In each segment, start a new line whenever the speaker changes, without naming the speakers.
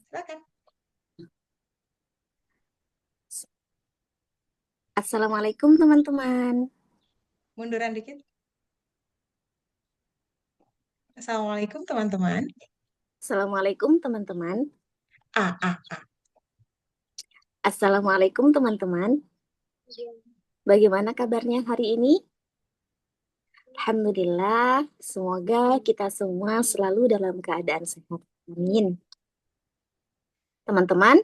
Silakan.
Assalamualaikum teman-teman.
Munduran dikit. Assalamualaikum teman-teman.
Assalamualaikum teman-teman.
Ah, ah.
Assalamualaikum teman-teman. Bagaimana kabarnya hari ini? Alhamdulillah, semoga kita semua selalu dalam keadaan sehat. Amin. Teman-teman,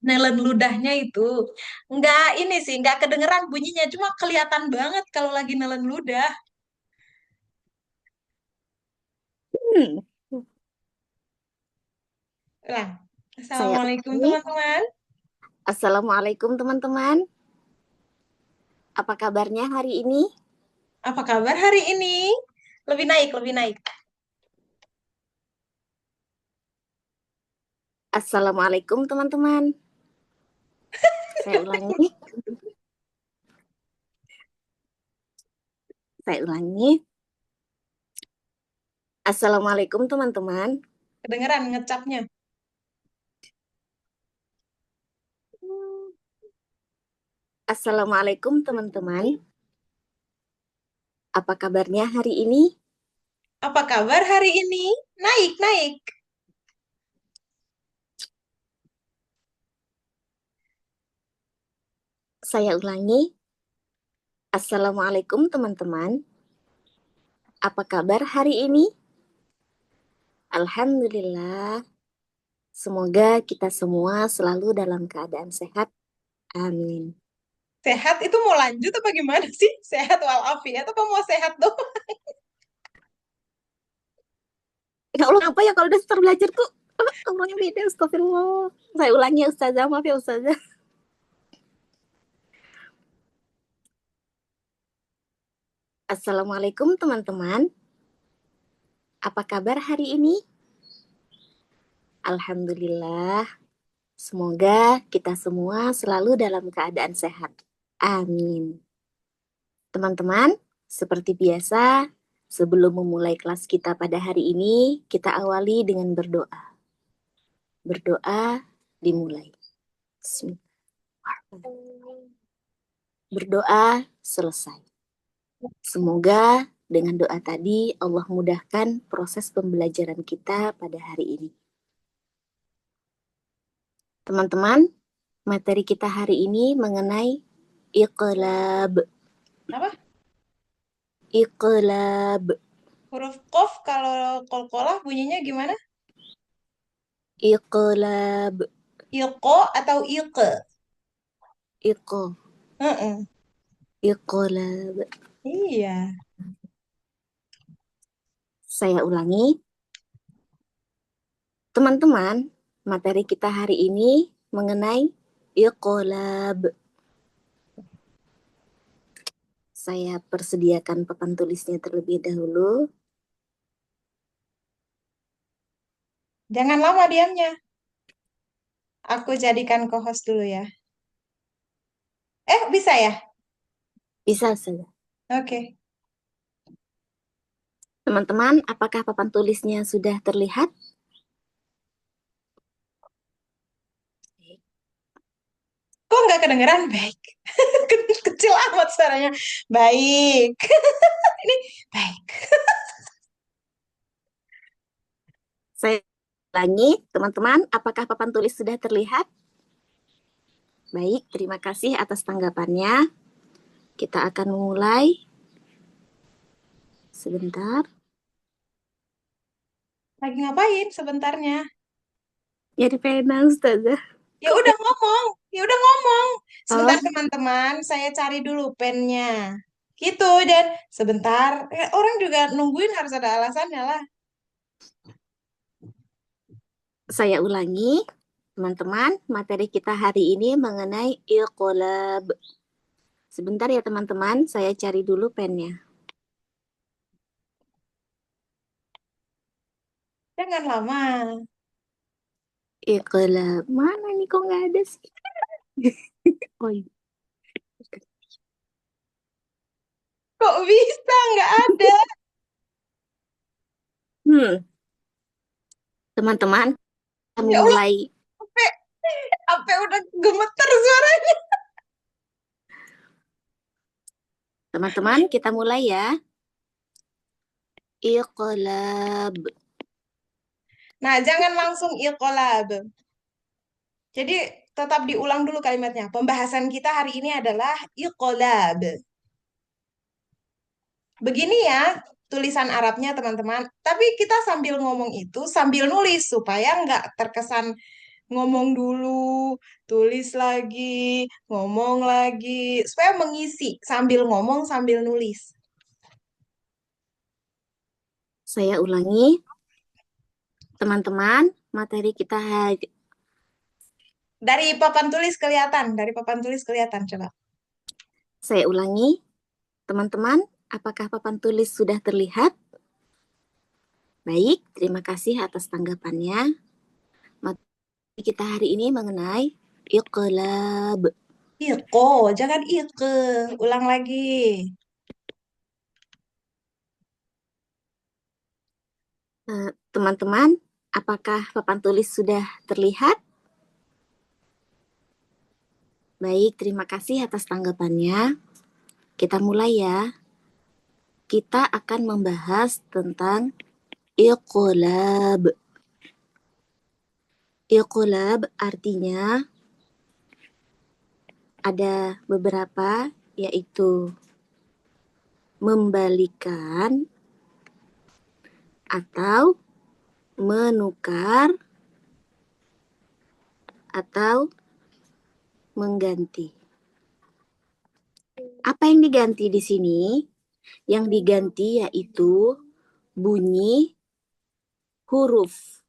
Nelen ludahnya itu nggak ini sih, nggak kedengeran bunyinya, cuma kelihatan banget kalau lagi nelen ludah.
hmm,
Lah,
saya
Assalamualaikum
ulangi.
teman-teman.
Assalamualaikum teman-teman. Apa kabarnya hari ini?
Apa kabar hari ini? Lebih naik, lebih naik.
Assalamualaikum teman-teman. Saya ulangi. Saya ulangi. Assalamualaikum teman-teman.
Kedengeran ngecapnya.
Assalamualaikum teman-teman. Apa kabarnya hari ini?
Apa kabar hari ini? Naik, naik.
Saya ulangi. Assalamualaikum teman-teman. Apa kabar hari ini? Alhamdulillah. Semoga kita semua selalu dalam keadaan sehat. Amin.
Sehat itu mau lanjut apa gimana sih? Sehat walafiat apa mau sehat tuh?
Ya Allah, apa ya kalau dasar belajar tuh ngomongnya beda, astagfirullah. Saya ulangi ya Ustazah, maaf ya Ustazah. Assalamualaikum teman-teman. Apa kabar hari ini? Alhamdulillah. Semoga kita semua selalu dalam keadaan sehat. Amin. Teman-teman, seperti biasa, sebelum memulai kelas kita pada hari ini, kita awali dengan berdoa. Berdoa dimulai. Bismillahirrahmanirrahim. Berdoa selesai. Semoga dengan doa tadi Allah mudahkan proses pembelajaran kita pada hari ini. Teman-teman, materi kita hari ini mengenai iqlab.
Apa?
Iqlab.
Huruf kof kalau kolkolah bunyinya gimana?
Iqlab.
Ilko atau ilke?
Iqo.
Heeh.
Iqlab.
Iya.
Saya ulangi. Teman-teman, materi kita hari ini mengenai iqlab. Saya persediakan papan tulisnya terlebih dahulu.
Jangan lama diamnya. Aku jadikan co-host dulu ya. Bisa ya?
Bisa saja.
Oke.
Teman-teman, apakah papan tulisnya sudah terlihat?
Kok nggak kedengeran? Baik. Kecil amat suaranya. Baik. Ini baik.
Saya ulangi, teman-teman, apakah papan tulis sudah terlihat? Baik, terima kasih atas tanggapannya. Kita akan memulai. Sebentar.
Lagi ngapain sebentarnya?
Jadi pena, Ustazah.
Ya udah ngomong. Ya udah ngomong.
Oh,
Sebentar teman-teman, saya cari dulu pennya. Gitu dan sebentar. Orang juga nungguin harus ada alasannya lah.
saya ulangi. Teman-teman, materi kita hari ini mengenai iqlab. Sebentar ya teman-teman, saya cari dulu pennya.
Jangan lama.
Iqlab, mana nih kok nggak ada sih? Oh, iya.
Kok bisa nggak ada?
Hmm, teman-teman,
Ya Allah,
memulai.
sampai, sampai udah gemeter suaranya.
Teman-teman, kita mulai ya. Iqlab.
Nah, jangan langsung iqlab. Jadi tetap diulang dulu kalimatnya. Pembahasan kita hari ini adalah iqlab. Begini ya tulisan Arabnya teman-teman. Tapi kita sambil ngomong itu sambil nulis supaya nggak terkesan ngomong dulu, tulis lagi, ngomong lagi. Supaya mengisi sambil ngomong sambil nulis.
Saya ulangi, teman-teman, materi kita hari.
Dari papan tulis kelihatan coba.
Saya ulangi, teman-teman, apakah papan tulis sudah terlihat? Baik, terima kasih atas tanggapannya. Materi kita hari ini mengenai iqlab.
Iko, jangan ike. Ulang lagi.
Teman-teman, apakah papan tulis sudah terlihat? Baik, terima kasih atas tanggapannya. Kita mulai ya. Kita akan membahas tentang iqlab. Iqlab artinya ada beberapa, yaitu membalikan atau menukar atau mengganti. Apa yang diganti di sini? Yang diganti yaitu bunyi huruf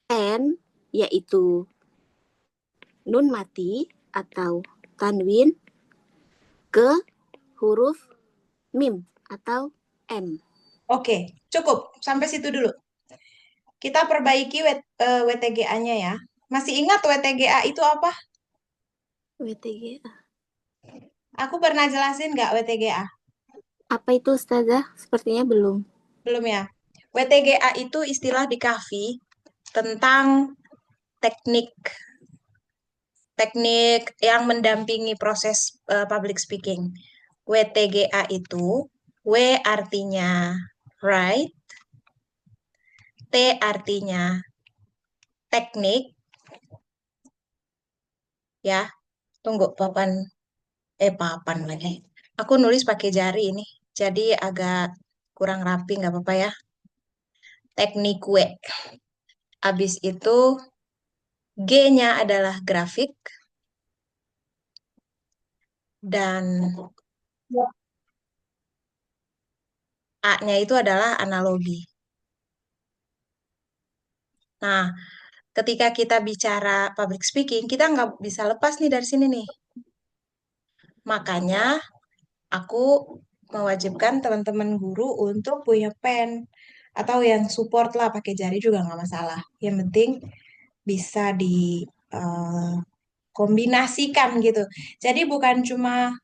N, yaitu nun mati atau tanwin, ke huruf mim atau M.
Oke, cukup. Sampai situ dulu. Kita perbaiki WTGA-nya ya. Masih ingat WTGA itu apa?
WTG.
Aku pernah jelasin nggak WTGA?
Apa itu Ustazah? Sepertinya belum.
Belum ya. WTGA itu istilah di KAFI tentang teknik teknik yang mendampingi proses public speaking. WTGA itu W artinya right, T artinya teknik ya. Tunggu papan lagi. Aku nulis pakai jari ini. Jadi agak kurang rapi nggak apa-apa ya. Teknik W. Habis itu G-nya adalah grafik dan A-nya itu adalah analogi. Nah, ketika kita bicara public speaking, kita nggak bisa lepas nih dari sini nih. Makanya aku mewajibkan teman-teman guru untuk punya pen atau yang support lah pakai jari juga nggak masalah. Yang penting bisa dikombinasikan gitu. Jadi bukan cuma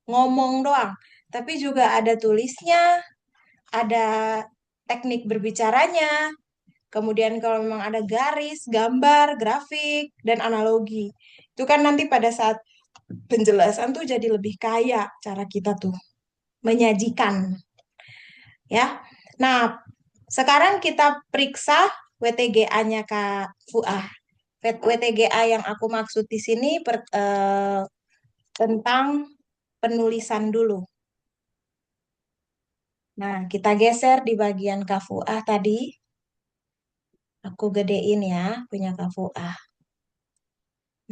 ngomong doang, tapi juga ada tulisnya, ada teknik berbicaranya, kemudian kalau memang ada garis, gambar, grafik, dan analogi. Itu kan nanti pada saat penjelasan tuh jadi lebih kaya cara kita tuh menyajikan ya. Nah, sekarang kita periksa WTGA-nya Kak Fuah. WTGA yang aku maksud di sini tentang penulisan dulu. Nah, kita geser di bagian Kak Fuah tadi. Aku gedein ya punya Kak Fuah.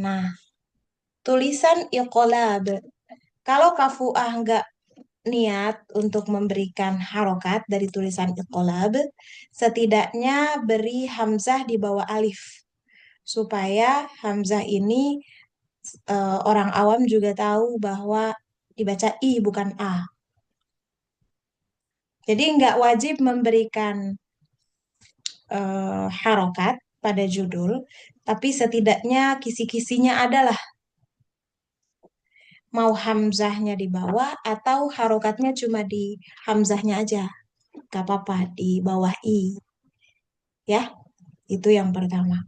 Nah, tulisan iqlab. Kalau Kak Fuah nggak niat untuk memberikan harokat dari tulisan iqlab, setidaknya beri hamzah di bawah alif. Supaya hamzah ini orang awam juga tahu bahwa dibaca I bukan A. Jadi nggak wajib memberikan harokat pada judul, tapi setidaknya kisi-kisinya adalah mau hamzahnya di bawah atau harokatnya cuma di hamzahnya aja. Gak apa-apa di bawah I. Ya, itu yang pertama.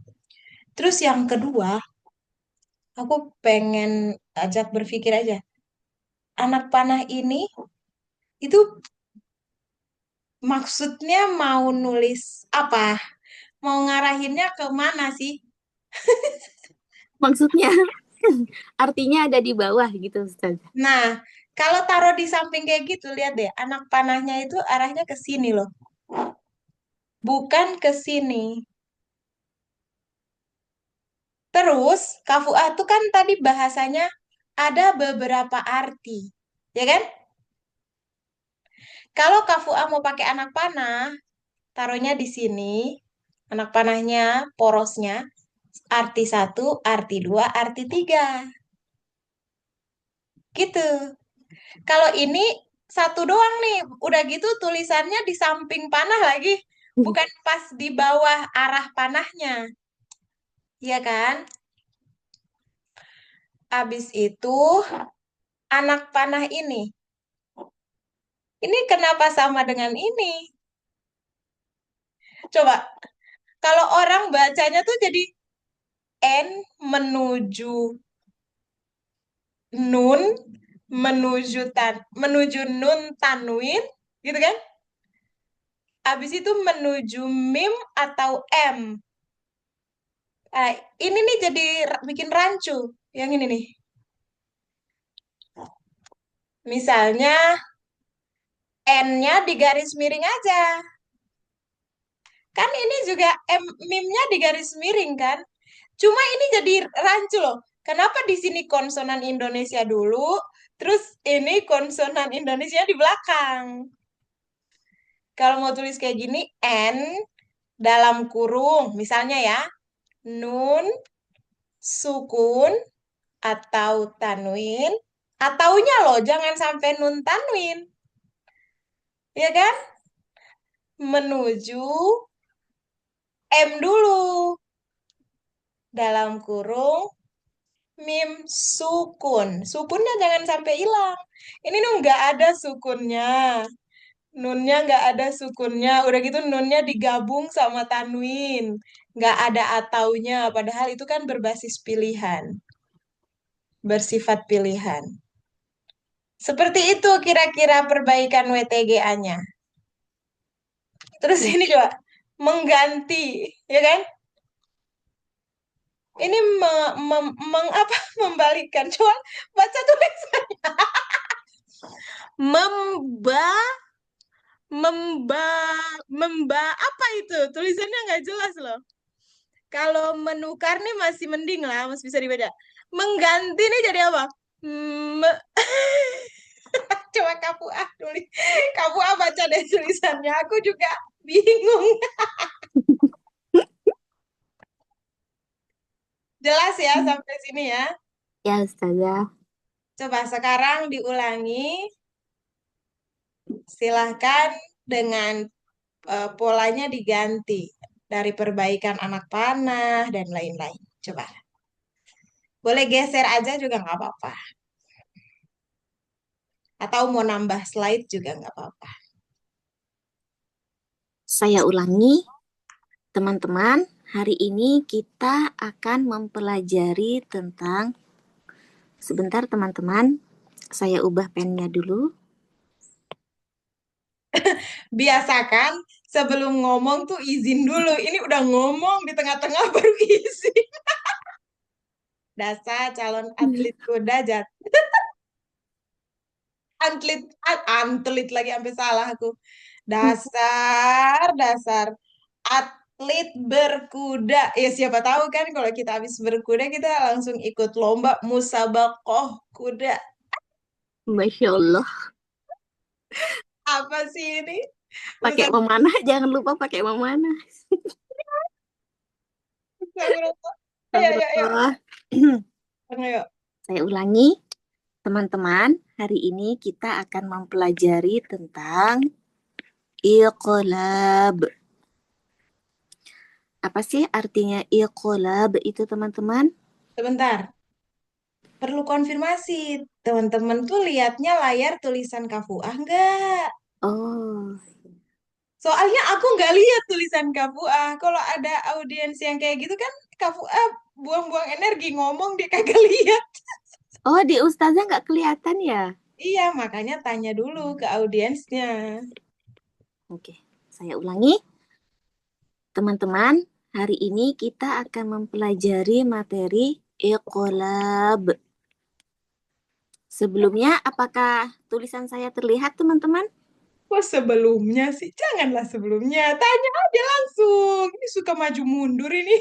Terus yang kedua, aku pengen ajak berpikir aja. Anak panah ini itu maksudnya mau nulis apa? Mau ngarahinnya ke mana sih?
Maksudnya artinya ada di bawah gitu, Ustaz.
Nah, kalau taruh di samping kayak gitu, lihat deh, anak panahnya itu arahnya ke sini loh, bukan ke sini. Terus, kafuah itu kan tadi bahasanya ada beberapa arti, ya kan? Kalau kafuah mau pakai anak panah, taruhnya di sini, anak panahnya, porosnya, arti satu, arti dua, arti tiga, gitu. Kalau ini satu doang nih, udah gitu tulisannya di samping panah lagi, bukan pas di bawah arah panahnya, ya kan? Abis itu anak panah ini kenapa sama dengan ini? Coba, kalau orang bacanya tuh jadi N menuju nun menuju nun tanwin, gitu kan? Abis itu menuju mim atau M. Nah, ini nih jadi bikin rancu. Yang ini nih. Misalnya N-nya di garis miring aja. Kan ini juga mim-nya di garis miring kan? Cuma ini jadi rancu loh. Kenapa di sini konsonan Indonesia dulu, terus ini konsonan Indonesia di belakang? Kalau mau tulis kayak gini, N dalam kurung, misalnya ya, nun, sukun, atau tanwin, ataunya loh, jangan sampai nun tanwin, ya kan? Menuju M dulu, dalam kurung, mim sukun. Sukunnya jangan sampai hilang. Ini tuh nggak ada sukunnya. Nunnya nggak ada sukunnya. Udah gitu nunnya digabung sama tanwin. Nggak ada ataunya. Padahal itu kan berbasis pilihan. Bersifat pilihan. Seperti itu kira-kira perbaikan WTGA-nya. Terus
Ya,
ini coba. Mengganti. Ya kan? Ini apa membalikkan. Coba baca tulisan. Memba memba memba apa itu? Tulisannya nggak jelas loh. Kalau menukar nih masih mending lah, masih bisa dibaca. Mengganti nih jadi apa? Me- Coba kamu tulis. Kamu baca deh tulisannya. Aku juga bingung. Jelas ya sampai sini ya.
ya Ustazah.
Coba sekarang diulangi. Silahkan dengan polanya diganti dari perbaikan anak panah dan lain-lain. Coba. Boleh geser aja juga nggak apa-apa. Atau mau nambah slide juga nggak apa-apa.
Saya ulangi, teman-teman. Hari ini kita akan mempelajari tentang, sebentar teman-teman, saya ubah pennya dulu.
Biasakan sebelum ngomong tuh izin dulu. Ini udah ngomong di tengah-tengah baru izin. Dasar calon atlet kuda jat. Atlet lagi sampai salah aku. Dasar atlet berkuda. Ya siapa tahu kan kalau kita habis berkuda kita langsung ikut lomba musabakoh kuda.
Masya Allah.
Apa sih ini?
Pakai
Musabako.
memanah, jangan lupa pakai memanah.
Ayo, ayo, ayo.
Astagfirullah.
Ayo.
Saya ulangi, teman-teman. Hari ini kita akan mempelajari tentang iqlab. Apa sih artinya iqlab itu, teman-teman?
Sebentar. Perlu konfirmasi. Teman-teman tuh lihatnya layar tulisan Kafuah enggak?
Oh,
Soalnya aku nggak lihat tulisan Kak Fuah. Kalau ada audiens yang kayak gitu kan, Kak Fuah buang-buang energi ngomong dia kagak lihat.
Oh, di Ustazah nggak kelihatan ya?
Iya, makanya tanya dulu ke audiensnya.
Oke, saya ulangi. Teman-teman, hari ini kita akan mempelajari materi Iqlab. Sebelumnya, apakah tulisan saya terlihat, teman-teman?
Kok sebelumnya sih? Janganlah sebelumnya. Tanya aja langsung. Ini suka maju mundur ini.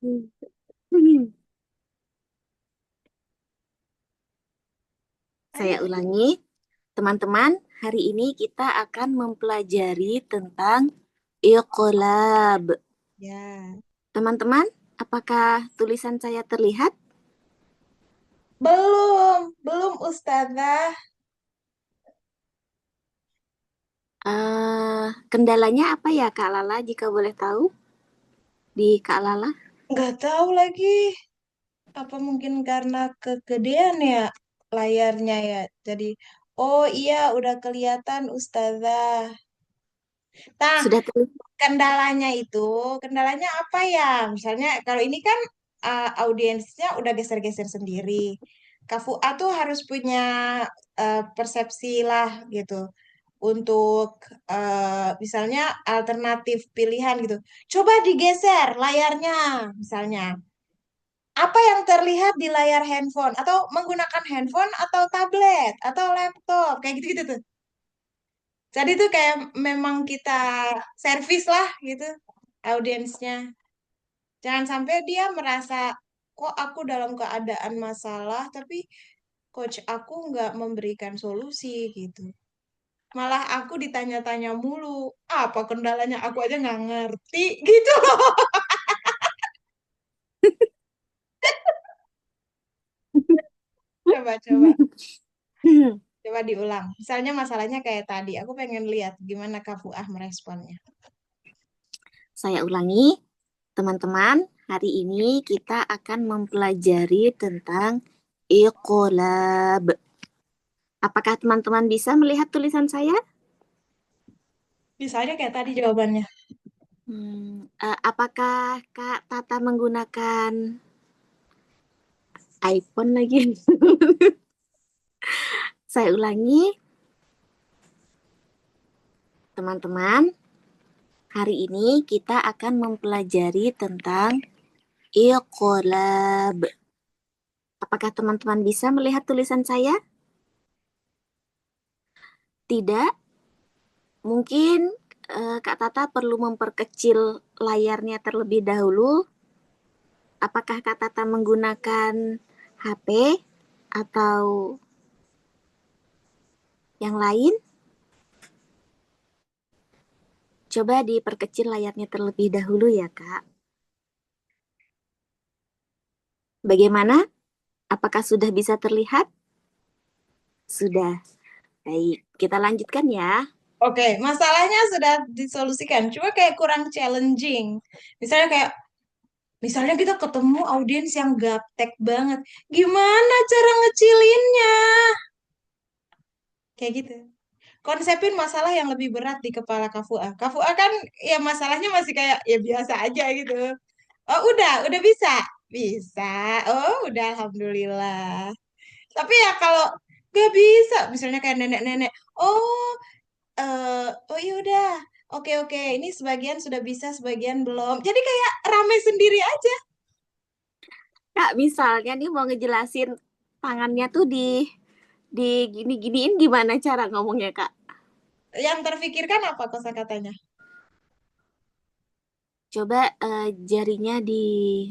Hmm. Saya
Ayo.
ulangi, teman-teman, hari ini kita akan mempelajari tentang Iqlab.
Ya.
Teman-teman, apakah tulisan saya terlihat?
Belum Ustazah.
Kendalanya apa ya, Kak Lala, jika boleh tahu? Di Kak Lala?
Nggak tahu lagi. Apa mungkin karena kegedean ya layarnya ya. Jadi, oh iya udah kelihatan Ustazah. Nah,
Sudah terlihat?
kendalanya itu, kendalanya apa ya? Misalnya kalau ini kan audiensnya udah geser-geser sendiri. Kafua tuh harus punya persepsi lah gitu untuk misalnya alternatif pilihan gitu. Coba digeser layarnya misalnya. Apa yang terlihat di layar handphone atau menggunakan handphone atau tablet atau laptop kayak gitu-gitu tuh. Jadi tuh kayak memang kita servis lah gitu audiensnya. Jangan sampai dia merasa kok aku dalam keadaan masalah tapi coach aku nggak memberikan solusi gitu. Malah aku ditanya-tanya mulu, apa kendalanya aku aja nggak ngerti gitu loh. Coba coba coba diulang. Misalnya masalahnya kayak tadi, aku pengen lihat gimana Kak Fuah meresponnya.
Saya ulangi, teman-teman, hari ini kita akan mempelajari tentang Iqlab. Apakah teman-teman bisa melihat tulisan saya?
Misalnya kayak tadi jawabannya.
Apakah Kak Tata menggunakan iPhone lagi? Saya ulangi, teman-teman, hari ini kita akan mempelajari tentang Iqlab. Apakah teman-teman bisa melihat tulisan saya? Tidak. Mungkin Kak Tata perlu memperkecil layarnya terlebih dahulu. Apakah Kak Tata menggunakan HP atau yang lain? Coba diperkecil layarnya terlebih dahulu ya, Kak. Bagaimana? Apakah sudah bisa terlihat? Sudah. Baik, kita lanjutkan ya.
Oke, masalahnya sudah disolusikan, cuma kayak kurang challenging. Misalnya kayak, misalnya kita ketemu audiens yang gaptek banget. Gimana cara ngecilinnya? Kayak gitu. Konsepin masalah yang lebih berat di kepala Kafua. Kafua kan ya masalahnya masih kayak ya biasa aja gitu. Oh udah bisa. Bisa. Oh udah alhamdulillah. Tapi ya kalau gak bisa, misalnya kayak nenek-nenek. Oh iya udah. Oke oke, ini sebagian sudah bisa, sebagian belum. Jadi kayak rame sendiri aja.
Kak, misalnya nih mau ngejelasin tangannya tuh di gini-giniin gimana cara ngomongnya, Kak?
Yang terfikirkan apa kosakatanya?
Coba jarinya di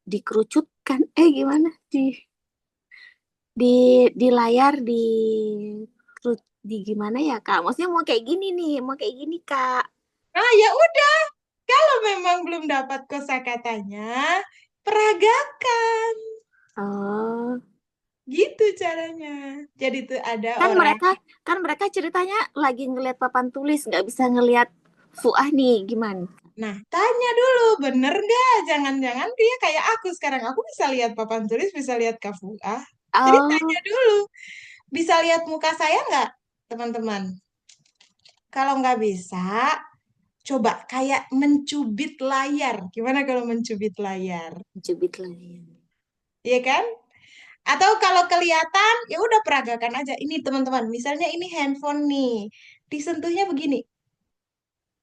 dikerucutkan. Gimana? Di di layar di gimana ya, Kak? Maksudnya mau kayak gini nih, mau kayak gini, Kak.
Ah ya udah, kalau memang belum dapat kosakatanya, peragakan.
Oh,
Gitu caranya. Jadi tuh ada
kan
orang.
mereka kan mereka ceritanya lagi ngelihat papan tulis, nggak bisa ngelihat Fuah nih, gimana?
Nah, tanya dulu, bener gak? Jangan-jangan dia kayak aku sekarang. Aku bisa lihat papan tulis, bisa lihat Kafua. Jadi tanya
Oh,
dulu, bisa lihat muka saya nggak, teman-teman? Kalau nggak bisa, coba kayak mencubit layar. Gimana kalau mencubit layar?
Cubit lagi.
Iya kan? Atau kalau kelihatan, ya udah peragakan aja. Ini teman-teman, misalnya ini handphone nih, disentuhnya begini.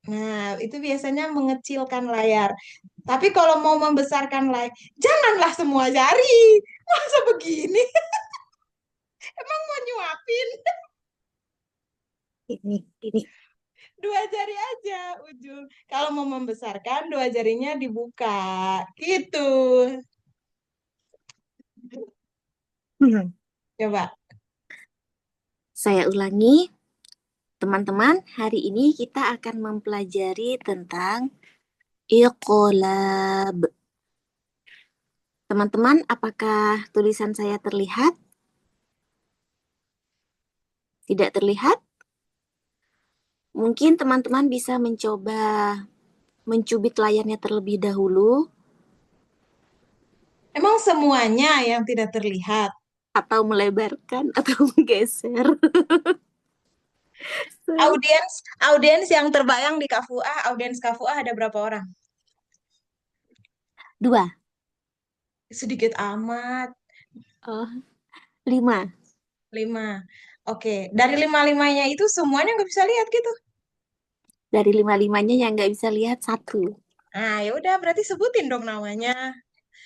Nah, itu biasanya mengecilkan layar. Tapi kalau mau membesarkan layar, janganlah semua jari. Masa begini? Emang mau nyuapin?
Ini.
Dua jari aja ujung. Kalau mau membesarkan, dua jarinya dibuka. Gitu.
Hmm.
Coba.
Saya ulangi, teman-teman, hari ini kita akan mempelajari tentang iqlab. Teman-teman, apakah tulisan saya terlihat? Tidak terlihat? Mungkin teman-teman bisa mencoba mencubit layarnya terlebih dahulu
Emang semuanya yang tidak terlihat?
atau melebarkan atau menggeser.
Audiens, audiens yang terbayang di Kafua, audiens Kafua ada berapa orang?
Dua.
Sedikit amat.
Oh, lima.
Lima. Oke, dari lima-limanya itu semuanya nggak bisa lihat gitu.
Dari lima-limanya yang nggak bisa lihat satu.
Nah, ya udah berarti sebutin dong namanya.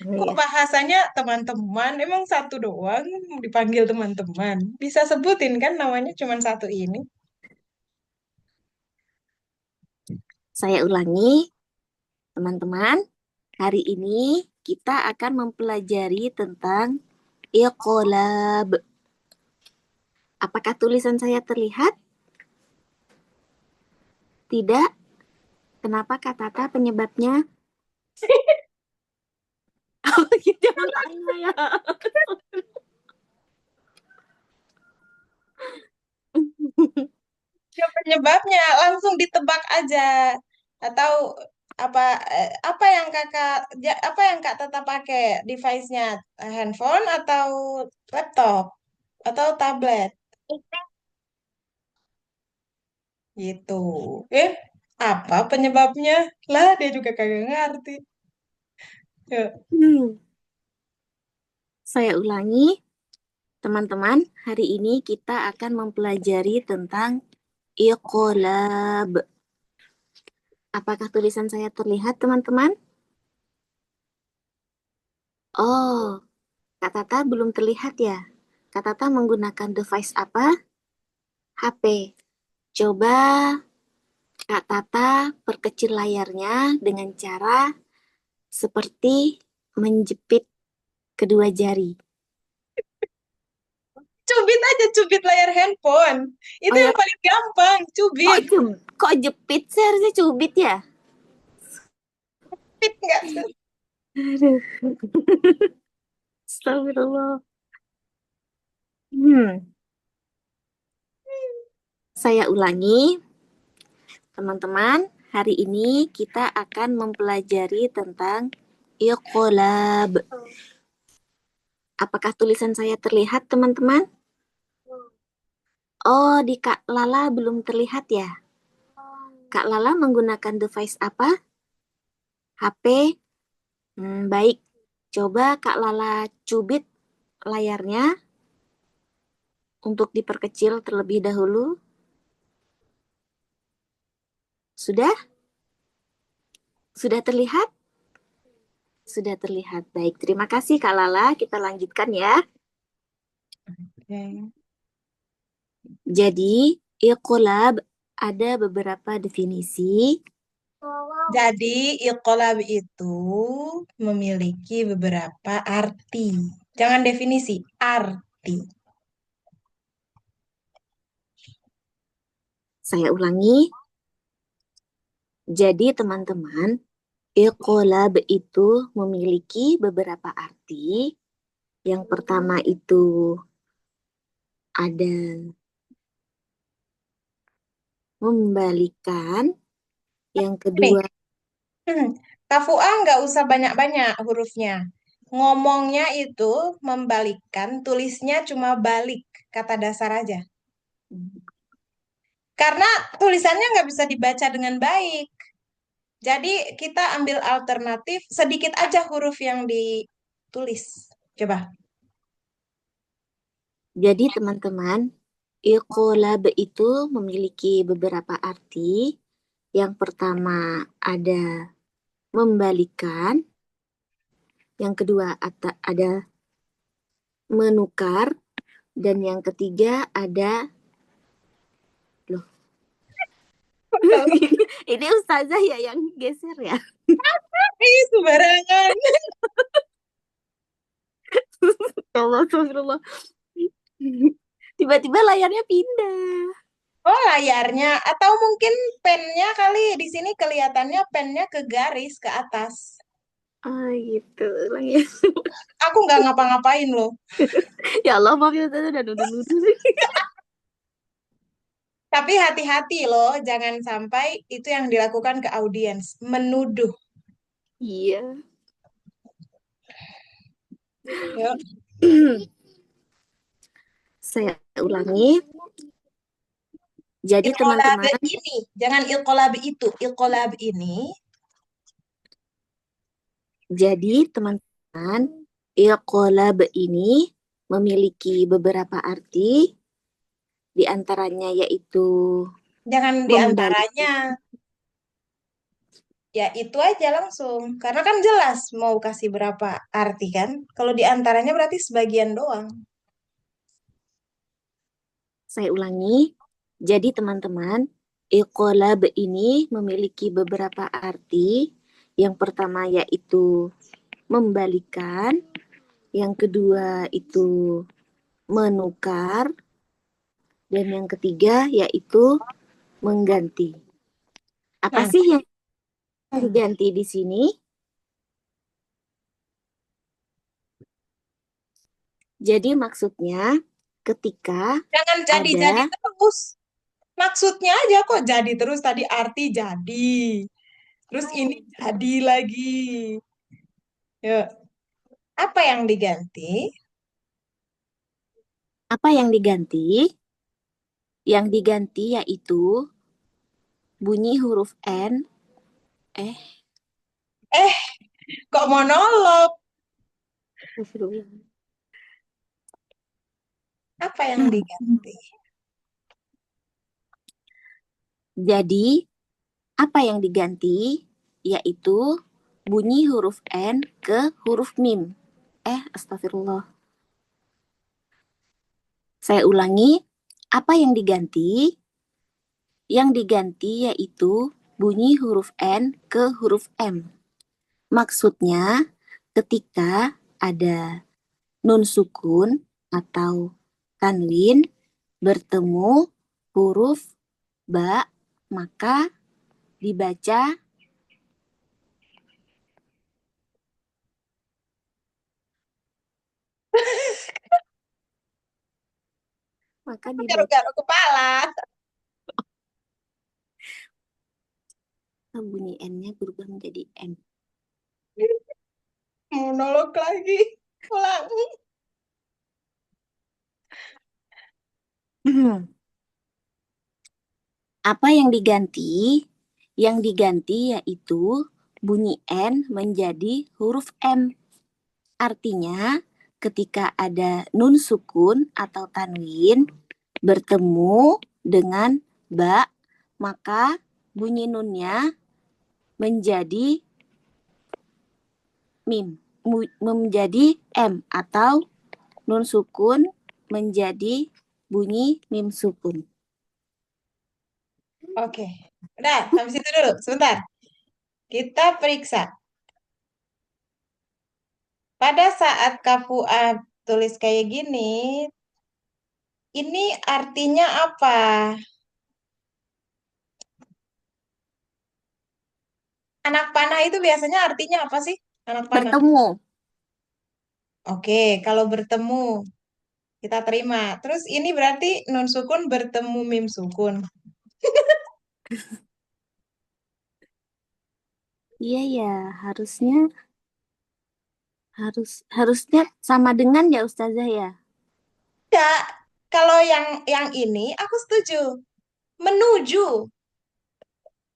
Oh,
Kok
iya.
bahasanya teman-teman? Emang satu doang dipanggil teman-teman. Bisa sebutin kan namanya cuma satu ini.
Saya ulangi, teman-teman. Hari ini kita akan mempelajari tentang iqlab. Apakah tulisan saya terlihat? Tidak. Kenapa Kak Tata penyebabnya? Oh, jangan tanya ya.
Ya, penyebabnya langsung ditebak aja. Atau apa apa yang apa yang Kak Tata pakai device-nya? Handphone atau laptop atau tablet gitu. Eh, apa penyebabnya? Lah, dia juga kagak ngerti. Yuk.
Hmm. Saya ulangi, teman-teman. Hari ini kita akan mempelajari tentang iqlab. Apakah tulisan saya terlihat, teman-teman? Oh, Kak Tata belum terlihat ya. Kak Tata menggunakan device apa? HP. Coba Kak Tata perkecil layarnya dengan cara seperti menjepit kedua jari.
Cubit aja, cubit layar handphone.
Oh
Itu
ya,
yang paling gampang,
kok
cubit.
kok jepit sih harusnya cubit ya?
Cubit nggak tuh?
Aduh, astagfirullah. Hmm, saya ulangi, teman-teman. Hari ini kita akan mempelajari tentang iqlab. Apakah tulisan saya terlihat, teman-teman? Oh, di Kak Lala belum terlihat ya? Kak Lala menggunakan device apa? HP? Baik. Coba Kak Lala cubit layarnya untuk diperkecil terlebih dahulu. Sudah? Sudah terlihat? Sudah terlihat. Baik, terima kasih Kak Lala. Kita lanjutkan ya.
Oke.
Jadi, iqlab ada beberapa definisi.
Jadi, iqlab itu memiliki beberapa arti. Jangan definisi, arti.
Saya ulangi. Jadi, teman-teman, iqlab itu memiliki beberapa arti. Yang pertama itu ada membalikan. Yang
Nih,
kedua,
Kafua nggak usah banyak-banyak hurufnya. Ngomongnya itu membalikkan, tulisnya cuma balik, kata dasar aja. Karena tulisannya nggak bisa dibaca dengan baik. Jadi kita ambil alternatif sedikit aja huruf yang ditulis. Coba.
Jadi teman-teman, iqolab itu memiliki beberapa arti. Yang pertama ada membalikan, yang kedua ada menukar, dan yang ketiga ada loh. Ini ustazah ya yang geser ya.
Ih, sembarangan.
Allah, astagfirullah. Tiba-tiba layarnya pindah.
Oh, layarnya atau mungkin pennya kali di sini kelihatannya pennya ke garis ke atas.
Ah gitu. Ya,
Aku nggak ngapa-ngapain loh.
ya Allah, maaf ya ustazah udah nuduh-nuduh.
Tapi hati-hati loh, jangan sampai itu yang dilakukan ke audiens, menuduh.
Iya.
Yuk.
Saya ulangi. Jadi
Ilkolab
teman-teman,
ini, jangan ilkolab itu. Ilkolab ini,
jadi teman-teman, iqolab ini memiliki beberapa arti, di antaranya yaitu
jangan
membalik.
diantaranya. Ya itu aja langsung. Karena kan jelas mau kasih berapa arti kan. Kalau diantaranya berarti sebagian doang.
Saya ulangi. Jadi teman-teman, iqolab ini memiliki beberapa arti. Yang pertama yaitu membalikan, yang kedua itu menukar, dan yang ketiga yaitu mengganti. Apa
Hmm.
sih yang diganti di sini? Jadi maksudnya ketika
Jangan jadi-jadi
ada
terus. Maksudnya aja kok jadi terus tadi arti jadi. Terus ini jadi lagi. Yuk, apa yang diganti?
apa yang diganti? Yang diganti yaitu bunyi huruf N. Eh,
Eh, kok monolog? Apa yang diganti?
jadi apa yang diganti yaitu bunyi huruf N ke huruf mim. Astagfirullah. Saya ulangi, apa yang diganti? Yang diganti yaitu bunyi huruf N ke huruf M. Maksudnya ketika ada nun sukun atau tanwin bertemu huruf ba, maka dibaca maka dibaca
Garuk-garuk kepala.
bunyi N-nya berubah menjadi M.
Monolog lagi. Ulang.
Apa yang diganti? Yang diganti yaitu bunyi N menjadi huruf M. Artinya, ketika ada nun sukun atau tanwin bertemu dengan ba, maka bunyi nunnya menjadi mim, menjadi M, atau nun sukun menjadi bunyi mim sukun.
Oke. Udah, sampai situ dulu. Sebentar. Kita periksa. Pada saat Kak Fuad tulis kayak gini, ini artinya apa? Anak panah itu biasanya artinya apa sih? Anak panah.
Bertemu.
Oke, kalau bertemu kita terima. Terus ini berarti nun sukun bertemu mim sukun.
Iya ya, harusnya harusnya sama dengan ya Ustazah ya.
Ya, kalau yang ini aku setuju. Menuju.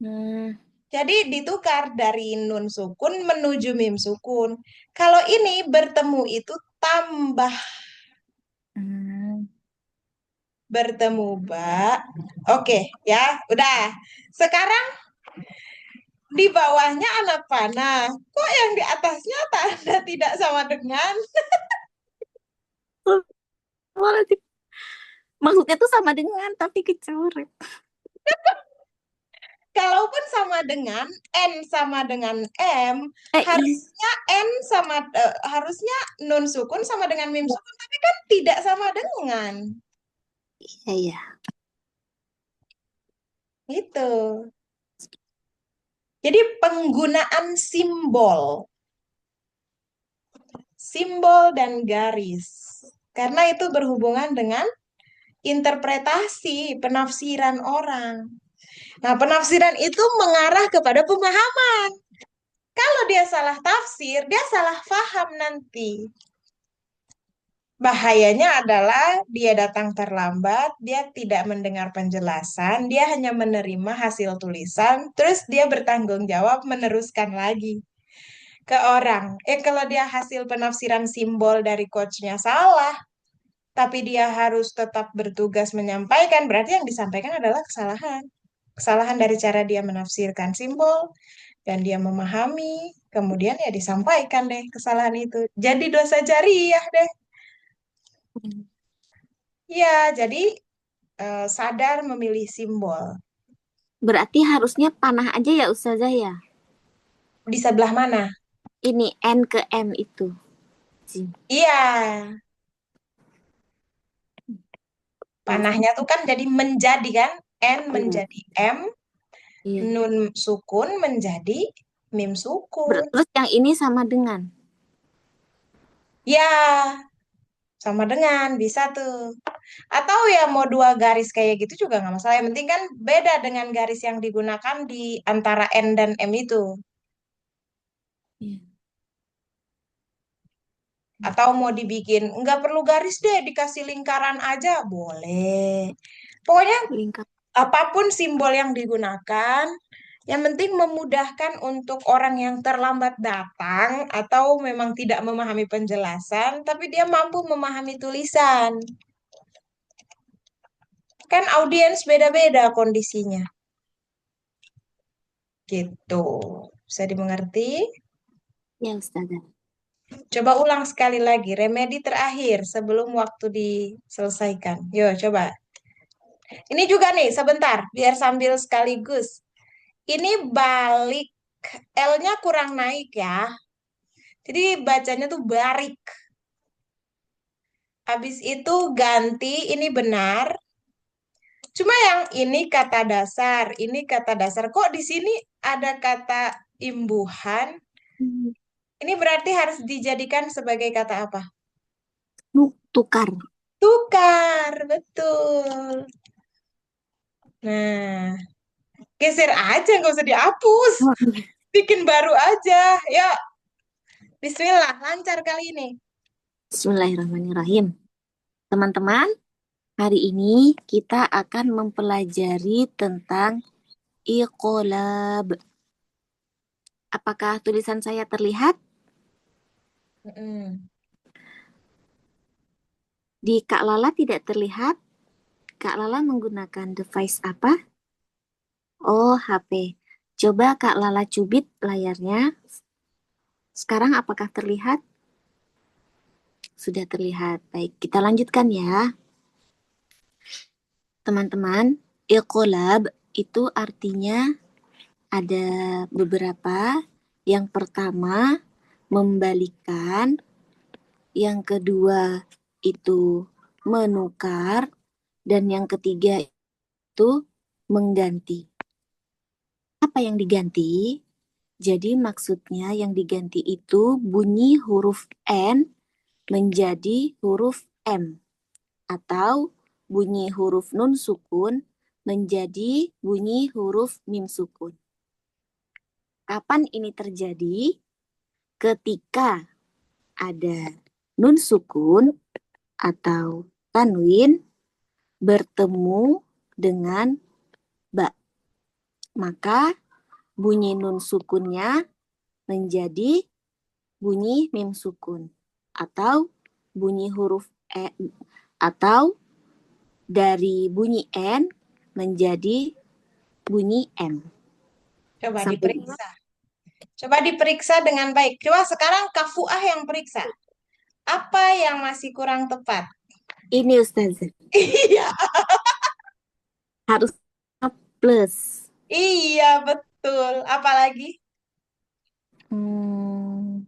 Hmm.
Jadi ditukar dari nun sukun menuju mim sukun. Kalau ini bertemu itu tambah.
Hmm.
Bertemu ba. Oke, ya, udah. Sekarang di bawahnya anak panah. Kok yang di atasnya tanda tidak sama dengan?
Maksudnya tuh sama dengan tapi kecoret.
Kalaupun sama dengan N sama dengan M,
Iya.
harusnya N sama harusnya nun sukun sama dengan mim sukun, tapi kan tidak sama dengan.
Iya, iya.
Gitu. Jadi penggunaan simbol, simbol dan garis. Karena itu berhubungan dengan interpretasi, penafsiran orang. Nah, penafsiran itu mengarah kepada pemahaman. Kalau dia salah tafsir, dia salah faham nanti. Bahayanya adalah dia datang terlambat, dia tidak mendengar penjelasan, dia hanya menerima hasil tulisan, terus dia bertanggung jawab meneruskan lagi ke orang. Kalau dia hasil penafsiran simbol dari coachnya salah, tapi dia harus tetap bertugas menyampaikan, berarti yang disampaikan adalah kesalahan. Kesalahan dari cara dia menafsirkan simbol, dan dia memahami, kemudian ya disampaikan deh kesalahan itu. Jadi dosa jariah deh. Ya, jadi sadar memilih simbol.
Berarti harusnya panah aja ya Ustazah ya.
Di sebelah mana?
Ini N ke M itu.
Iya,
Terus,
panahnya tuh kan jadi menjadi kan? N
iya,
menjadi M,
iya.
nun sukun menjadi mim sukun.
Terus yang ini sama dengan.
Ya, sama dengan bisa tuh. Atau ya mau dua garis kayak gitu juga nggak masalah. Yang penting kan beda dengan garis yang digunakan di antara N dan M itu.
Iya.
Atau mau dibikin, nggak perlu garis deh, dikasih lingkaran aja, boleh. Pokoknya
Lingkar.
apapun simbol yang digunakan, yang penting memudahkan untuk orang yang terlambat datang atau memang tidak memahami penjelasan, tapi dia mampu memahami tulisan. Kan audiens beda-beda kondisinya. Gitu. Bisa dimengerti?
Ya Ustazah.
Coba ulang sekali lagi, remedi terakhir sebelum waktu diselesaikan. Yo, coba. Ini juga nih, sebentar, biar sambil sekaligus. Ini balik, L-nya kurang naik ya. Jadi bacanya tuh barik. Habis itu ganti, ini benar. Cuma yang ini kata dasar, ini kata dasar. Kok di sini ada kata imbuhan?
Hmm.
Ini berarti harus dijadikan sebagai kata apa?
Tukar.
Tukar, betul. Nah, geser aja, nggak usah dihapus.
Oh, iya.
Bikin baru aja. Ya, bismillah, lancar kali ini.
Bismillahirrahmanirrahim. Teman-teman, hari ini kita akan mempelajari tentang iqolab. Apakah tulisan saya terlihat?
Mm-mm.
Di Kak Lala tidak terlihat. Kak Lala menggunakan device apa? Oh, HP. Coba Kak Lala cubit layarnya. Sekarang apakah terlihat? Sudah terlihat. Baik, kita lanjutkan ya. Teman-teman, iqolab itu artinya ada beberapa. Yang pertama, membalikan. Yang kedua, itu menukar. Dan yang ketiga, itu mengganti. Apa yang diganti? Jadi maksudnya yang diganti itu bunyi huruf N menjadi huruf M. Atau bunyi huruf nun sukun menjadi bunyi huruf mim sukun. Kapan ini terjadi? Ketika ada nun sukun atau tanwin bertemu dengan ba. Maka bunyi nun sukunnya menjadi bunyi mim sukun atau bunyi huruf e atau dari bunyi n menjadi bunyi m.
Coba
Sampai
diperiksa. Coba diperiksa dengan baik. Coba sekarang Kak Fuah yang periksa. Apa yang masih kurang tepat?
ini Ustazah
Iya,
harus plus.
iya betul. Apalagi
Hmm,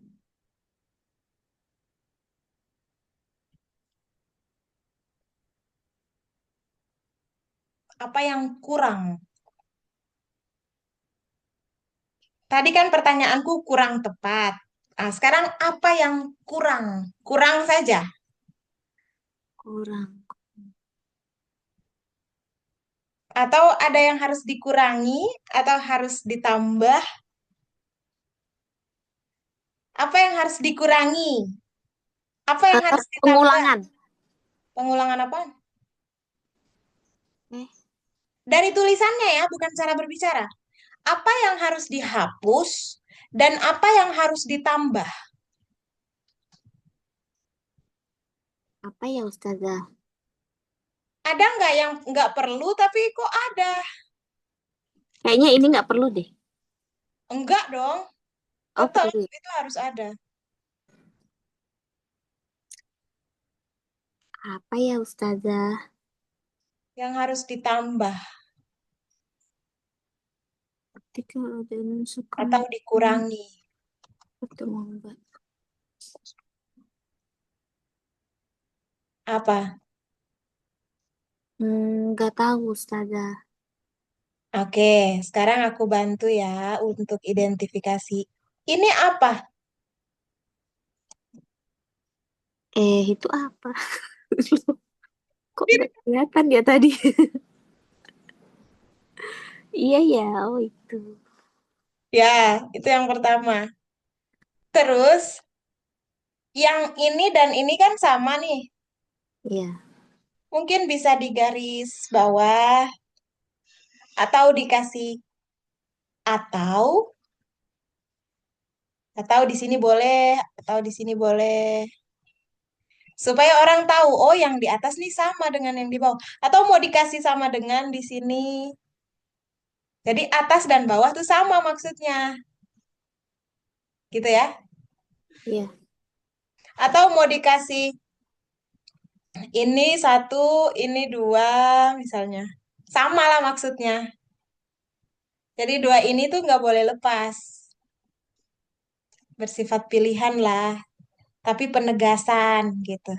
apa yang kurang? Tadi kan pertanyaanku kurang tepat. Nah, sekarang apa yang kurang? Kurang saja.
kurang.
Atau ada yang harus dikurangi atau harus ditambah? Apa yang harus dikurangi? Apa yang harus ditambah?
Pengulangan.
Pengulangan apa?
Eh,
Dari tulisannya ya, bukan cara berbicara. Apa yang harus dihapus dan apa yang harus ditambah?
apa ya Ustazah?
Ada nggak yang nggak perlu tapi kok ada?
Kayaknya ini nggak perlu deh.
Enggak dong,
Oh,
tetap
perlu.
itu harus ada.
Apa ya Ustazah?
Yang harus ditambah
Ketika ada nun sukun
atau dikurangi.
ketemu mbak.
Apa?
Nggak tahu Ustazah.
Oke, sekarang aku bantu ya untuk identifikasi. Ini apa?
Itu apa? Kok nggak kelihatan ya tadi? Iya ya, oh itu.
Ya, itu yang pertama. Terus, yang ini dan ini kan sama nih.
Iya,
Mungkin bisa digaris bawah atau dikasih atau atau di sini boleh atau di sini boleh. Supaya orang tahu, oh yang di atas nih sama dengan yang di bawah. Atau mau dikasih sama dengan di sini. Jadi atas dan bawah tuh sama maksudnya. Gitu ya.
iya,
Atau mau dikasih ini satu, ini dua misalnya. Sama lah maksudnya. Jadi dua ini tuh nggak boleh lepas. Bersifat pilihan lah. Tapi penegasan gitu.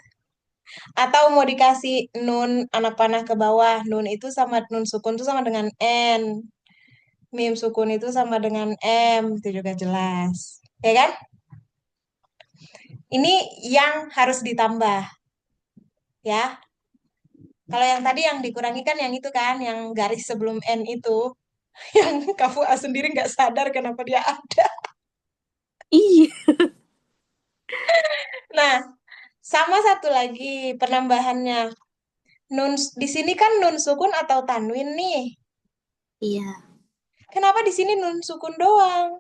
Atau mau dikasih nun anak panah ke bawah. Nun itu sama nun sukun itu sama dengan N. Mim sukun itu sama dengan M. Itu juga jelas. Ya kan? Ini yang harus ditambah. Ya. Kalau yang tadi yang dikurangi kan yang itu kan. Yang garis sebelum N itu. Yang Kafua sendiri nggak sadar kenapa dia ada.
iya,
Nah, sama satu lagi penambahannya. Nun di sini kan nun sukun atau tanwin nih.
iya.
Kenapa di sini nun sukun doang?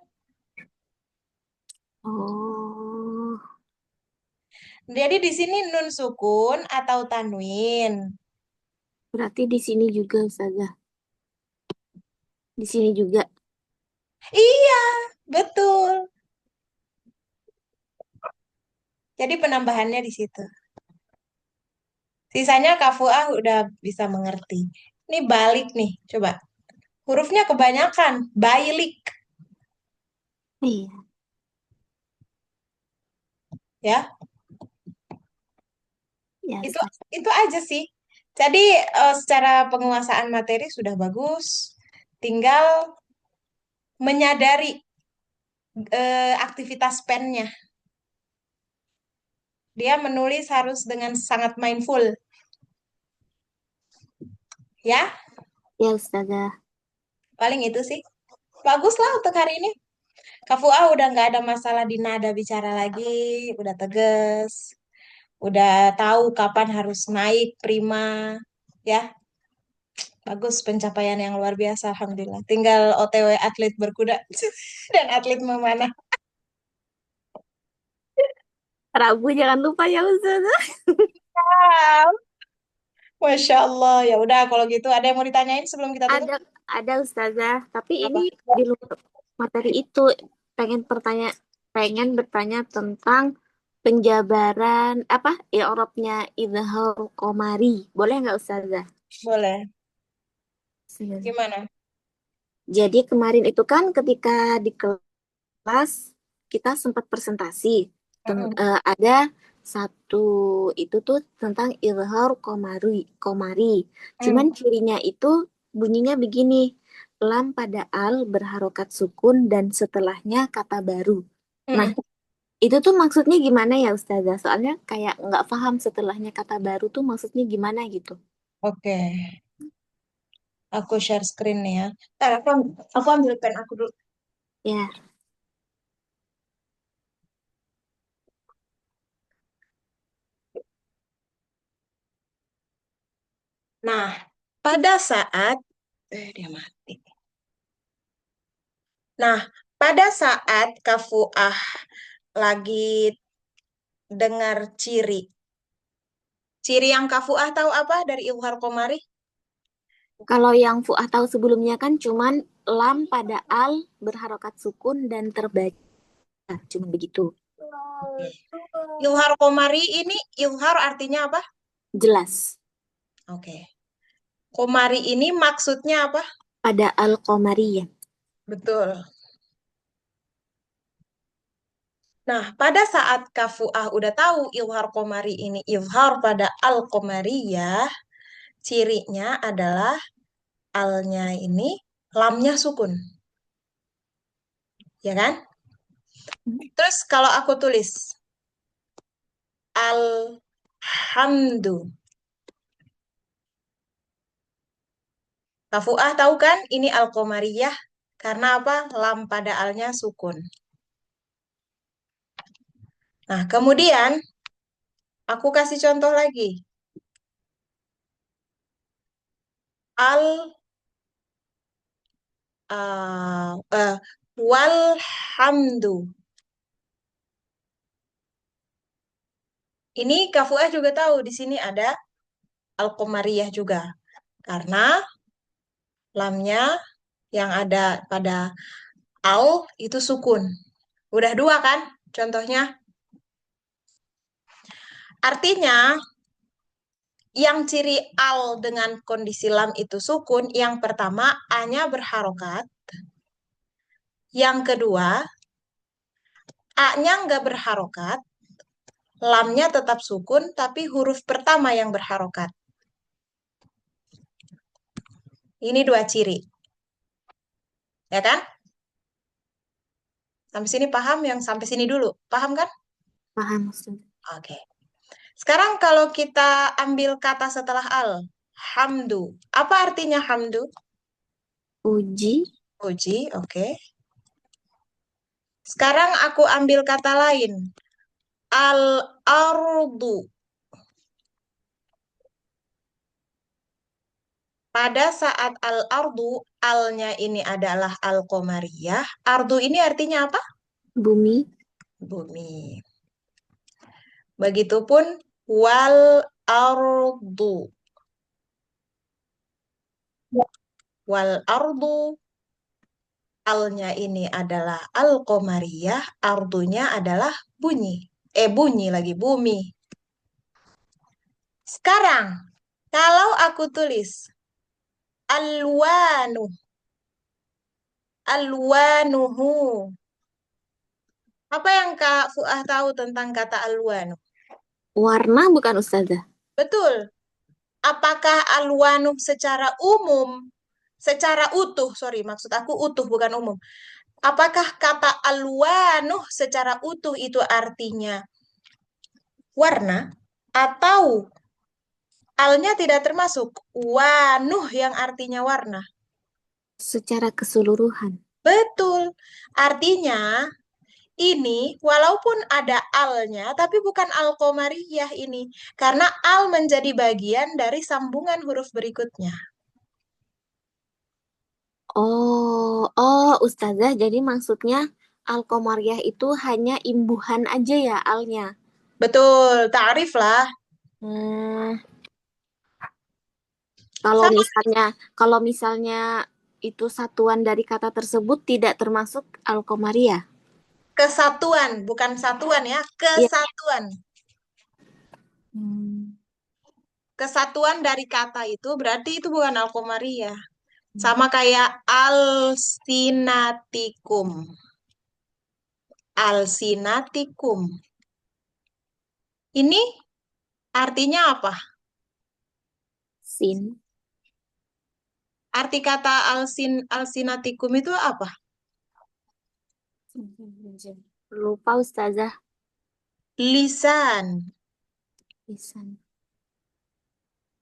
Oh,
Jadi di sini nun sukun atau tanwin.
berarti di sini juga Ustazah. Di sini juga.
Iya, betul. Jadi penambahannya di situ. Sisanya Kak Fuah udah bisa mengerti. Ini balik nih, coba. Hurufnya kebanyakan, bailik
Iya,
ya.
ya
Itu
Ustazah.
itu aja sih. Jadi secara penguasaan materi sudah bagus. Tinggal menyadari aktivitas pennya. Dia menulis harus dengan sangat mindful, ya.
Ya Ustazah.
Paling itu sih. Bagus lah untuk hari ini. Kak Fuah udah nggak ada masalah di nada bicara lagi, udah tegas, udah tahu kapan harus naik prima, ya. Bagus, pencapaian yang luar biasa, Alhamdulillah. Tinggal OTW atlet berkuda dan atlet memanah.
Rabu jangan lupa ya Ustazah.
Wow. Masya Allah. Ya udah, kalau gitu ada yang mau ditanyain sebelum kita tutup?
Ada ada Ustazah, tapi ini
Apa?
di luar materi itu pengen bertanya bertanya tentang penjabaran apa i'rabnya idhar komari. Boleh nggak Ustazah?
Boleh.
Ustazah.
Gimana?
Jadi kemarin itu kan ketika di kelas kita sempat presentasi.
Mm-mm.
Ada satu itu tuh tentang izhar komari. Cuman
Mm.
cirinya itu bunyinya begini. Lam pada al berharokat sukun dan setelahnya kata baru. Nah,
Mm-mm.
itu tuh maksudnya gimana ya Ustazah? Soalnya kayak nggak paham setelahnya kata baru tuh maksudnya gimana gitu.
Oke, aku share screen nih ya. Ntar aku ambil pen aku dulu.
Ya,
Nah, pada saat dia mati. Nah, pada saat Kafuah lagi dengar ciri. Ciri yang Kafuah tahu apa dari Ilhar Komari?
kalau yang Fuah tahu sebelumnya kan cuman lam pada al berharokat sukun dan terbaca. Cuman begitu.
Oke. Ilhar Komari ini, Ilhar artinya apa?
Jelas.
Oke. Komari ini maksudnya apa?
Pada al-Qamariyah.
Betul. Nah, pada saat Kafuah udah tahu Ilhar Komari ini Ilhar pada Al-Qomariyah, cirinya adalah alnya ini lamnya sukun, ya kan? Terus kalau aku tulis alhamdu, Kafuah tahu kan ini al-qamariyah karena apa? Lam pada alnya sukun. Nah, kemudian aku kasih contoh lagi. Al uh, uh, walhamdu. Ini Kafuah juga tahu di sini ada al-qamariyah juga karena lamnya yang ada pada al itu sukun. Udah dua kan contohnya? Artinya yang ciri al dengan kondisi lam itu sukun, yang pertama a-nya berharokat, yang kedua a-nya nggak berharokat, lamnya tetap sukun, tapi huruf pertama yang berharokat. Ini dua ciri, ya kan? Sampai sini paham? Yang sampai sini dulu, paham kan?
Paham, Ustaz.
Oke. Sekarang kalau kita ambil kata setelah al, hamdu. Apa artinya hamdu?
Puji,
Puji, oke. Sekarang aku ambil kata lain. Al-ardu. Pada saat al-ardu, alnya ini adalah al-qamariyah. Ardu ini artinya apa?
bumi,
Bumi. Begitupun wal ardu. Wal ardu, alnya ini adalah al-qamariyah, ardunya adalah bunyi. Bunyi lagi, bumi. Sekarang, kalau aku tulis alwanu, alwanuhu. Apa yang Kak Fuah tahu tentang kata alwanu?
warna bukan Ustazah?
Betul. Apakah alwanu secara umum, secara utuh, sorry, maksud aku utuh bukan umum. Apakah kata alwanu secara utuh itu artinya warna atau alnya tidak termasuk wanuh yang artinya warna?
Secara keseluruhan.
Betul. Artinya ini walaupun ada alnya tapi bukan al-qamariyah ini karena al menjadi bagian dari sambungan huruf berikutnya.
Ustazah, jadi maksudnya Al-Qamariyah itu hanya imbuhan aja ya alnya.
Betul, ta'rif lah.
Hmm, kalau
Sama
misalnya kalau misalnya itu satuan dari kata tersebut tidak termasuk Al-Qamariyah.
kesatuan, bukan satuan ya,
Iya.
kesatuan.
Hmm.
Kesatuan dari kata itu berarti itu bukan alkomaria. Sama kayak alsinatikum. Alsinatikum. Ini artinya apa?
Sin.
Arti kata alsinatikum itu apa?
Lupa Ustazah.
Lisan.
Lisan.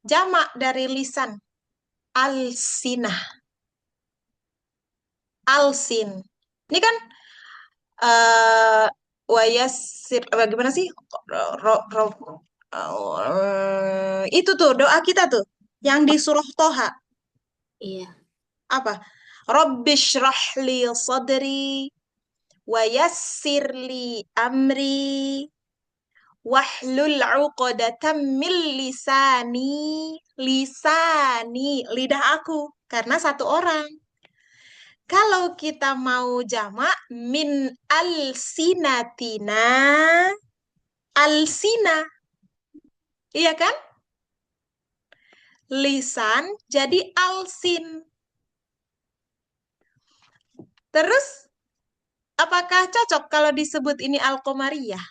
Jamak dari lisan. Alsinah. Alsin. Ini kan eh wayasir bagaimana sih? Itu tuh doa kita tuh yang di surah Toha
Iya.
apa? Rabbishrah li sadri wa yassir li amri wahlul 'uqdatam min lisani. Lisani, lidah aku karena satu orang. Kalau kita mau jamak min alsinatina, alsina, iya kan? Lisan jadi alsin. Terus, apakah cocok kalau disebut ini alkomariyah?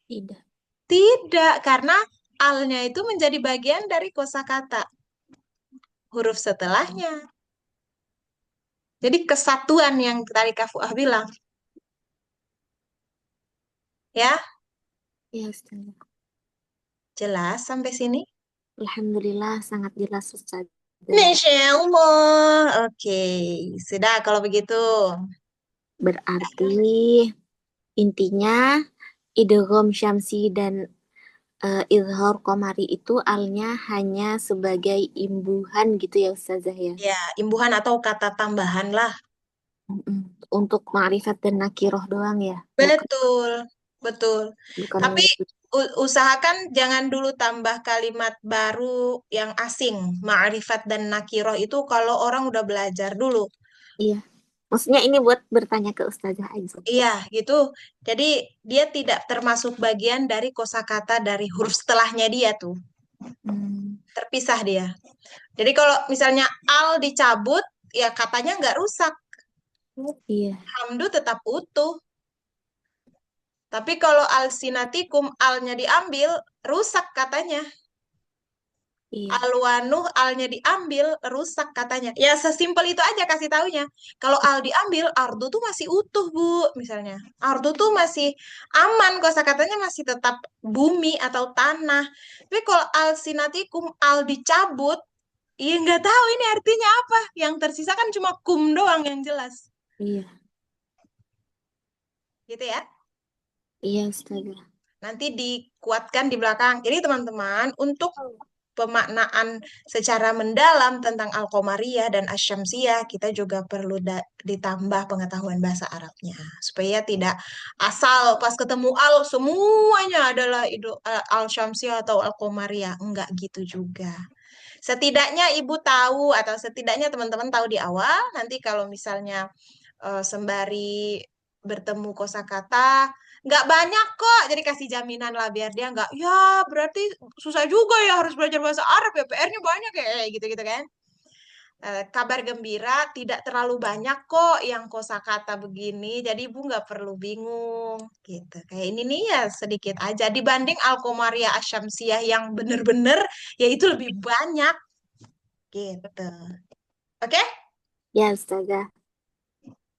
Tidak.
Tidak, karena alnya itu menjadi bagian dari kosakata, huruf setelahnya. Jadi kesatuan yang tadi Kak Fuah bilang, ya,
Iya Ustazah.
jelas sampai sini?
Alhamdulillah sangat jelas Ustazah.
Masya Allah. Oke, sudah kalau begitu.
Berarti intinya idgham syamsi dan izhar qamari itu alnya hanya sebagai imbuhan gitu ya Ustazah ya.
Ya, imbuhan atau kata tambahan lah.
Mm-mm. Untuk ma'rifat dan nakiroh doang ya. Bukan
Betul, betul.
bukan
Tapi
menyebut.
usahakan jangan dulu tambah kalimat baru yang asing. Ma'rifat dan nakiroh itu kalau orang udah belajar dulu.
Iya. Maksudnya ini buat bertanya ke Ustazah aja.
Iya, gitu. Jadi dia tidak termasuk bagian dari kosakata dari huruf setelahnya dia tuh.
Hmm,
Terpisah dia. Jadi kalau misalnya al dicabut, ya katanya nggak rusak.
iya,
Hamdu tetap utuh. Tapi kalau alsinatikum, alnya diambil, rusak katanya.
iya,
Alwanuh, alnya diambil, rusak katanya. Ya sesimpel itu aja kasih taunya. Kalau al diambil, ardu tuh masih utuh, Bu, misalnya. Ardu tuh masih aman, kosakatanya masih tetap bumi atau tanah. Tapi kalau alsinatikum, al dicabut, ya nggak tahu ini artinya apa. Yang tersisa kan cuma kum doang yang jelas.
iya,
Gitu ya.
iya Ustazah.
Nanti dikuatkan di belakang. Jadi teman-teman, untuk pemaknaan secara mendalam tentang Al-Qamariyah dan Asy-Syamsiyah, kita juga perlu ditambah pengetahuan bahasa Arabnya. Supaya tidak asal pas ketemu Al, semuanya adalah Al-Syamsiyah atau Al-Qamariyah. Enggak gitu juga. Setidaknya ibu tahu atau setidaknya teman-teman tahu di awal, nanti kalau misalnya sembari bertemu kosakata nggak banyak kok, jadi kasih jaminan lah biar dia nggak ya berarti susah juga ya harus belajar bahasa Arab ya PR-nya banyak ya gitu-gitu kan. Kabar gembira tidak terlalu banyak kok yang kosakata begini, jadi ibu nggak perlu bingung gitu. Kayak ini nih ya sedikit aja dibanding Al-Qomariyah Asyamsiyah yang bener-bener ya itu lebih banyak gitu. Oke?
Ya Ustazah.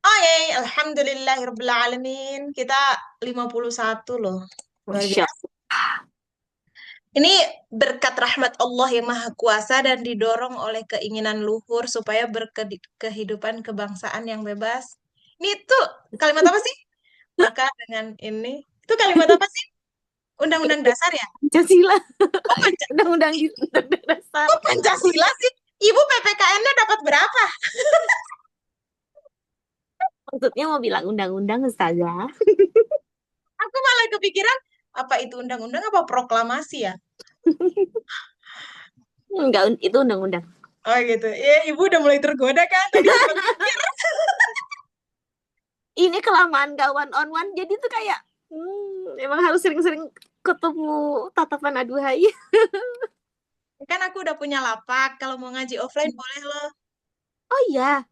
Oke, Alhamdulillahirrahmanirrahim. Kita 51 loh. Luar
Masya
biasa. Ini berkat rahmat Allah yang Maha Kuasa dan didorong oleh keinginan luhur supaya berkehidupan kebangsaan yang bebas. Ini tuh kalimat apa sih? Maka dengan ini, itu kalimat apa sih? Undang-undang dasar ya?
Pancasila.
Oh,
Undang-undang di Undang-Undang dasar.
Kok Pancasila sih? Ibu PPKN-nya dapat berapa?
Maksudnya mau bilang undang-undang Ustazah.
Aku malah kepikiran, apa itu undang-undang apa proklamasi ya?
Enggak, itu undang-undang.
Oh gitu. Ya, ibu udah mulai tergoda kan? Tadi sempat
Ini kelamaan gak one on one, jadi tuh kayak emang harus sering-sering ketemu tatapan aduhai.
kan aku udah punya lapak. Kalau mau ngaji offline boleh loh.
Oh iya,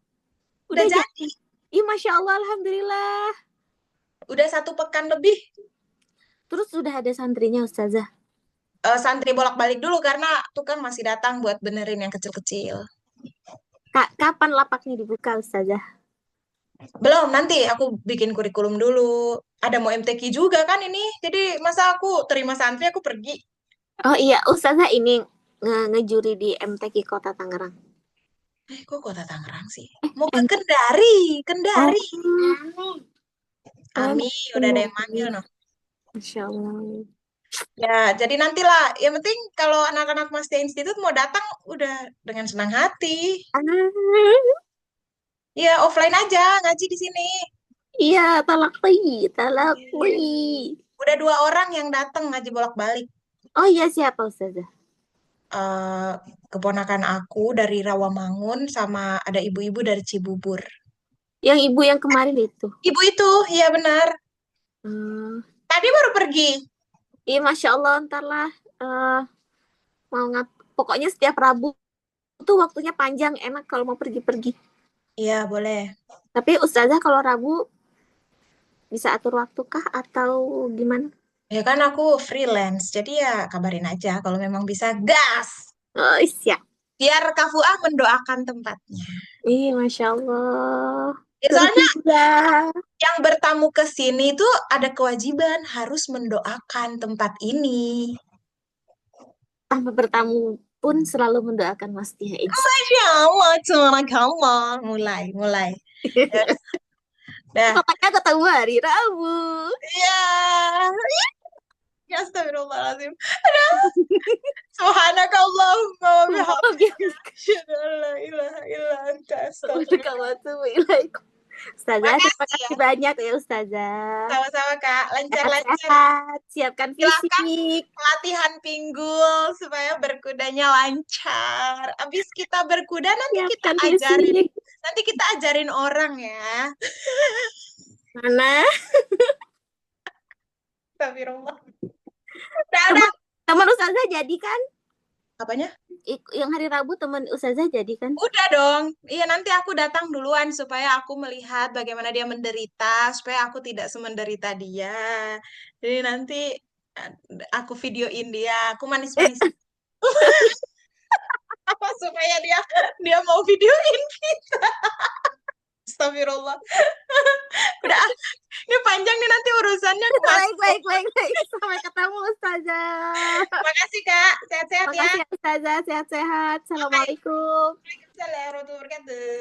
Udah
udah
jadi.
jadi. Ih, Masya Allah, Alhamdulillah.
Udah 1 pekan lebih.
Terus udah ada santrinya Ustazah.
Santri bolak-balik dulu karena tukang masih datang buat benerin yang kecil-kecil.
Kak, kapan lapaknya dibuka Ustazah?
Belum, nanti aku bikin kurikulum dulu. Ada mau MTQ juga kan ini. Jadi masa aku terima santri aku pergi.
Oh iya, Ustazah ini ngejuri di MTQ Kota Tangerang.
Kok kota Tangerang sih? Mau ke
M
Kendari,
oh,
Kendari.
oh,
Ami, udah ada yang manggil
benar.
noh.
Masya Allah.
Ya, jadi nantilah. Yang penting kalau anak-anak Mastia Institute mau datang, udah dengan senang hati.
Ah,
Ya, offline aja, ngaji di sini.
iya, talakti, talakti.
Udah 2 orang yang datang ngaji bolak-balik.
Oh iya, siapa Ustazah?
eh Keponakan aku dari Rawamangun sama ada ibu-ibu dari Cibubur.
Yang ibu yang kemarin itu.
Ibu itu, iya benar.
Hmm.
Tadi baru pergi.
Iya, Masya Allah, ntar lah. eh, mau pokoknya setiap Rabu tuh waktunya panjang, enak kalau mau pergi-pergi.
Iya, boleh.
Tapi Ustazah kalau Rabu bisa atur waktu kah atau gimana?
Ya kan aku freelance, jadi ya kabarin aja kalau memang bisa gas.
Oh, siap.
Biar Kafua mendoakan tempatnya.
Ih, Masya Allah.
Ya, soalnya
Surga.
yang bertamu ke sini tuh ada kewajiban harus mendoakan tempat ini.
Tanpa bertamu pun selalu mendoakan Mas Tia.
Ya Allah, Allah. Mulai, mulai. Ya, dah.
Pokoknya ketemu hari Rabu.
Ya, ya astagfirullahaladzim. Subhanakallahumma wa bihamdika. Asyhadu an la ilaha illa anta astaghfiruka.
Ustazah, terima
Makasih ya.
kasih banyak ya Ustazah.
Sama-sama Kak. Lancar-lancar.
Sehat-sehat, siapkan
Silakan
fisik.
latihan pinggul supaya berkudanya lancar. Abis kita berkuda
Siapkan fisik.
nanti kita ajarin orang ya.
Mana?
Astagfirullah. Udah,
Teman,
udah.
teman Ustazah jadi kan?
Apanya?
Yang hari Rabu teman Ustazah jadi kan?
Udah dong. Iya, nanti aku datang duluan supaya aku melihat bagaimana dia menderita, supaya aku tidak semenderita dia. Jadi nanti eh, aku videoin dia, aku manis-manis apa supaya dia mau videoin kita. Astagfirullah. Udah, ini panjang nih nanti urusannya aku
Baik,
masuk.
baik, baik, baik. Sampai ketemu Ustazah.
Makasih Kak, sehat-sehat ya.
Makasih ya Ustazah, sehat-sehat.
Bye.
Assalamualaikum.
Waalaikumsalam warahmatullahi wabarakatuh.